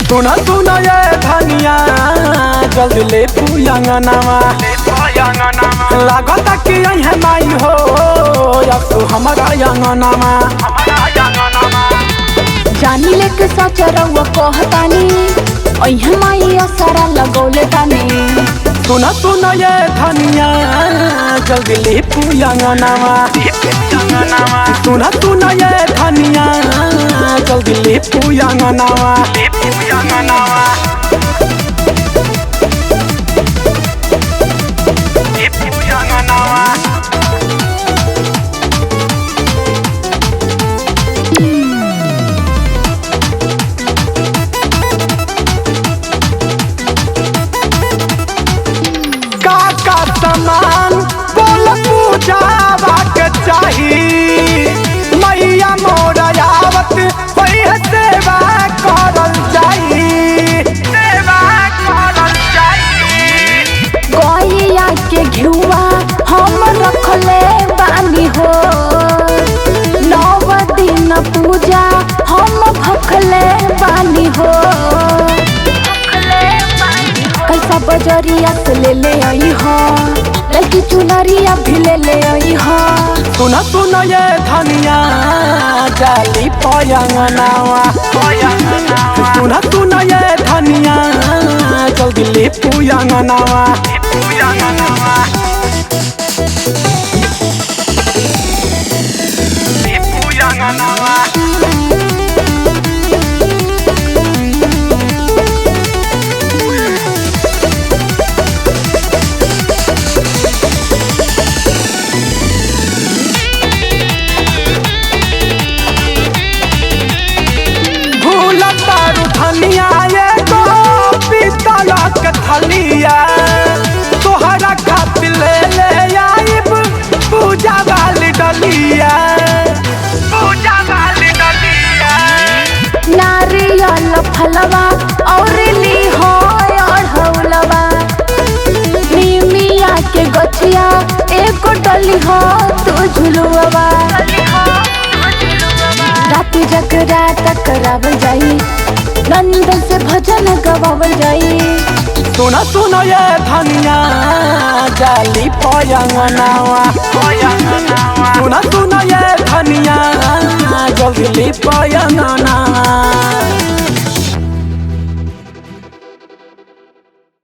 सुना सुना ये धनिया जल्दी ले पुयांगनावा लागता कि यहाँ माई हो या तो हमारा यांगनावा जानी लेके सच रहुआ कहतानी यहाँ माई असरा लगौले तानी। सुना सुना ये धनिया जल्दी ले पुयांगनावा सुना सुना ये धनिया जल्दी ले पुयांगनावा का सामान बोल पूजा के चाहिए मैया मोर आवत होई है सेवा करल चाहिए गैया के घिउआ हम रखले बानी हो 9 दिन पूजा हम भखले बानी हो कैसा बजरिया से ले आई हो लड़की चुनरिया भी ले आई हो। सुना सुना ये धनिया जाली पयांगनावा सुना सुना ये धनिया जल्दी ले पुयांगनावा धनिया ये तो पीतल के थलिया तोहरा खातिर ले आइब पूजा वाली डलिया नारियल फलवा और ली हो अढ़ौलवा निमिया के गछिया एक डली हो तू झुलुआ राती जगराता करावल जाई नंदन से भजन गवावल जाई। सुना सुना ये धनिया जाली पयांगनावा सुना सुना ये धनिया जल्दी पयांगनावा।